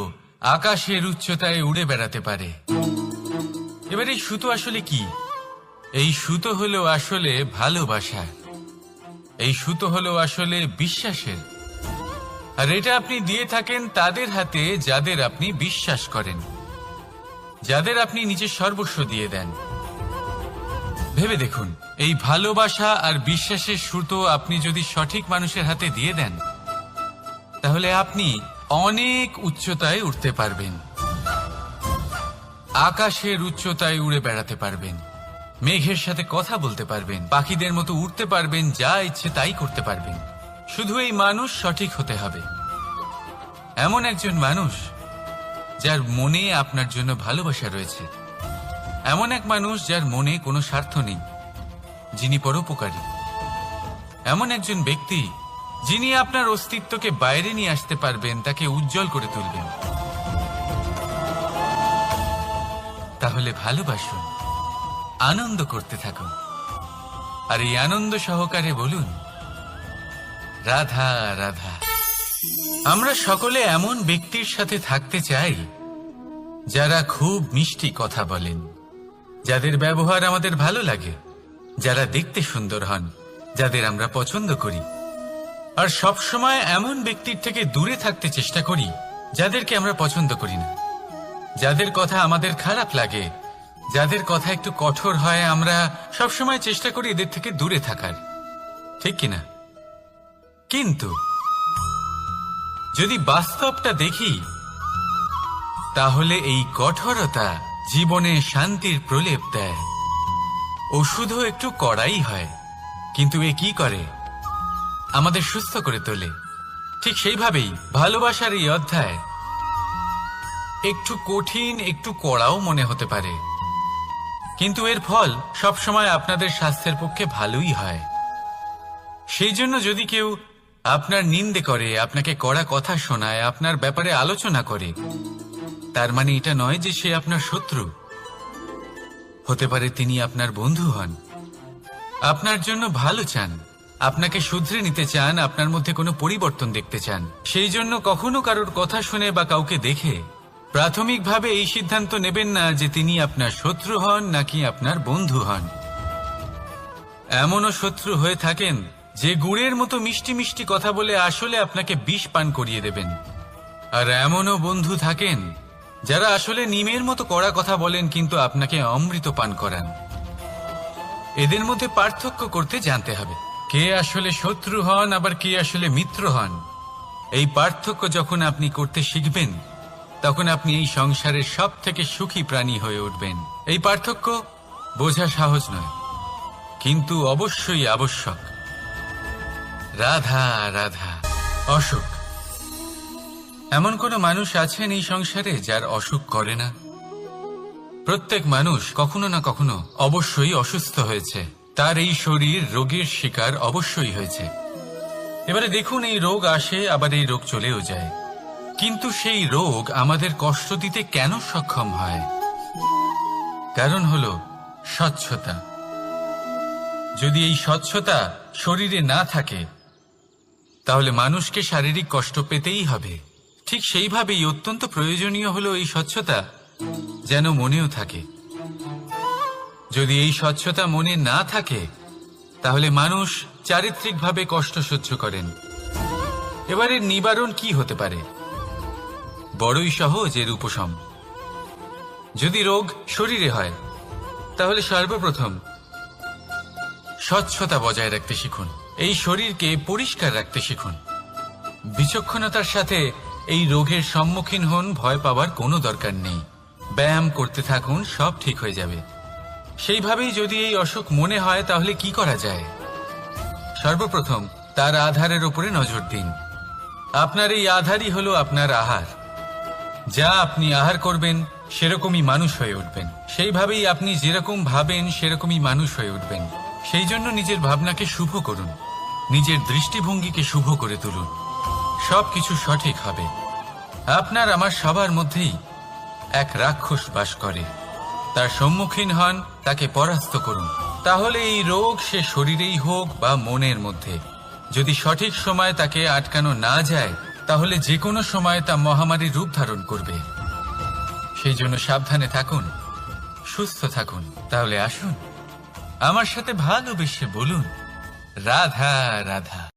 আকাশের উচ্চতায় উড়ে বেড়াতে পারে। এবার এই সুতো আসলে কি? এই সুতো হলো আসলে ভালোবাসা। এই সুতো হলো আসলে বিশ্বাসের। আর এটা আপনি দিয়ে থাকেন তাদের হাতে যাদের আপনি বিশ্বাস করেন, যাদের আপনি নিজের সর্বস্ব দিয়ে দেন। ভেবে দেখুন, এই ভালোবাসা আর বিশ্বাসের সুতো আপনি যদি সঠিক মানুষের হাতে দিয়ে দেন তাহলে আপনি অনেক উচ্চতায় উঠতে পারবেন, আকাশের উচ্চতায় উড়ে বেড়াতে পারবেন, মেঘের সাথে কথা বলতে পারবেন, পাখিদের মতো উড়তে পারবেন, যা ইচ্ছে তাই করতে পারবেন। শুধু এই মানুষ সঠিক হতে হবে, এমন একজন মানুষ যার মনে আপনার জন্য ভালোবাসা রয়েছে, এমন এক মানুষ যার মনে কোনো স্বার্থ নেই, যিনি পরোপকারী, এমন একজন ব্যক্তি যিনি আপনার অস্তিত্বকে বাইরে নিয়ে আসতে পারবেন, তাকে উজ্জ্বল করে তুলবেন। তাহলে ভালোবাসুন, আনন্দ করতে থাকুন, আর এই আনন্দ সহকারে বলুন, রাধা রাধা। আমরা সকলে এমন ব্যক্তির সাথে থাকতে চাই যারা খুব মিষ্টি কথা বলেন, যাদের ব্যবহার আমাদের ভালো লাগে, যারা দেখতে সুন্দর হন, যাদের আমরা পছন্দ করি। আর সব সময় এমন ব্যক্তির থেকে দূরে থাকতে চেষ্টা করি যাদেরকে আমরা পছন্দ করি না, যাদের কথা আমাদের খারাপ লাগে, যাদের কথা একটু কঠোর হয়। আমরা সব সময় চেষ্টা করি এদের থেকে দূরে থাকার, ঠিক কিনা? কিন্তু যদি বাস্তবটা দেখি তাহলে এই কঠোরতা জীবনে শান্তির প্রলেপ দেয়। ওষুধও একটু কড়াই হয়, কিন্তু এ কি করে? আমাদের সুস্থ করে তোলে। ঠিক সেইভাবেই ভালোবাসার এই অধ্যায় একটু কঠিন, একটু কড়াও মনে হতে পারে, কিন্তু এর ফল সবসময় আপনাদের স্বাস্থ্যের পক্ষে ভালোই হয়। সেই জন্য যদি কেউ আপনার নিন্দে করে, আপনাকে কড়া কথা শোনায়, আপনার ব্যাপারে আলোচনা করে, তার মানে এটা নয় যে সে আপনার শত্রু। হতে পারে তিনি আপনার বন্ধু হন, আপনার জন্য ভালো চান, আপনাকে শুধরে নিতে চান, আপনার মধ্যে কোনো পরিবর্তন দেখতে চান। সেই জন্য কখনো কারোর কথা শুনে বা কাউকে দেখে প্রাথমিকভাবে এই সিদ্ধান্ত নেবেন না যে তিনি আপনার শত্রু হন নাকি আপনার বন্ধু হন। এমনও শত্রু হয়ে থাকেন যে গুড়ের মতো মিষ্টি মিষ্টি কথা বলে আসলে আপনাকে বিষ পান করিয়ে দেবেন, আর এমনও বন্ধু থাকেন যারা আসলে নিমের মতো কড়া কথা বলেন কিন্তু আপনাকে অমৃত পান করান। এদের মধ্যে পার্থক্য করতে জানতে হবে, কে আসলে শত্রু হন আবার কে আসলে মিত্র হন। এই পার্থক্য যখন আপনি করতে শিখবেন তখন আপনি এই সংসারের সব থেকে সুখী প্রাণী হয়ে উঠবেন। এই পার্থক্য বোঝা সহজ নয়, কিন্তু অবশ্যই আবশ্যক। রাধা রাধা। অসুখ। এমন কোনো মানুষ আছেন এই সংসারে যার অসুখ করে না? প্রত্যেক মানুষ কখনো না কখনো অবশ্যই অসুস্থ হয়েছে, তার এই শরীর রোগের শিকার অবশ্যই হয়েছে। এবারে দেখুন, এই রোগ আসে আবার এই রোগ চলেও যায়, কিন্তু সেই রোগ আমাদের কষ্ট দিতে কেন সক্ষম হয়? কারণ হলো স্বচ্ছতা। যদি এই স্বচ্ছতা শরীরে না থাকে তাহলে মানুষকে শারীরিক কষ্ট পেতেই হবে। ঠিক সেইভাবেই অত্যন্ত প্রয়োজনীয় হলো এই স্বচ্ছতা যেন মনেও থাকে। যদি এই স্বচ্ছতা মনে না থাকে তাহলে মানুষ চারিত্রিকভাবে কষ্ট সহ্য করেন। এবারের নিবারণ কি হতে পারে? বড়ই সহজ এর উপশম। যদি রোগ শরীরে হয় তাহলে সর্বপ্রথম স্বচ্ছতা বজায় রাখতে শিখুন। এই শরীরকে পরিষ্কার রাখতে শিখুন। বিচক্ষণতার সাথে এই রোগের সম্মুখীন হন। ভয় পাওয়ার কোনো দরকার নেই। ব্যায়াম করতে থাকুন, সব ঠিক হয়ে যাবে। সেইভাবেই যদি এই অসুখ মনে হয় তাহলে কি করা যায়? সর্বপ্রথম তার আধারের উপরে নজর দিন। আপনার এই আধারই হলো আপনার আহার। যা আপনি আহার করবেন সেরকমই মানুষ হয়ে উঠবেন। সেইভাবেই আপনি যেরকম ভাবেন সেরকমই মানুষ হয়ে উঠবেন। সেই জন্য নিজের ভাবনাকে শুভ করুন, নিজের দৃষ্টিভঙ্গিকে শুভ করে তুলুন। সবকিছু সঠিক হবে। আপনার আমার সবার মধ্যেই এক রাক্ষস বাস করে। তার সম্মুখীন হন, তাকে পরাস্ত করুন। তাহলে এই রোগ সে শরীরেই হোক বা মনের মধ্যে, যদি সঠিক সময় তাকে আটকানো না যায় তাহলে যে কোনো সময় তা মহামারীর রূপ ধারণ করবে। সেই জন্য সাবধানে থাকুন, সুস্থ থাকুন। তাহলে আসুন আমার সাথে ভালোবেসে বলুন, রাধা রাধা।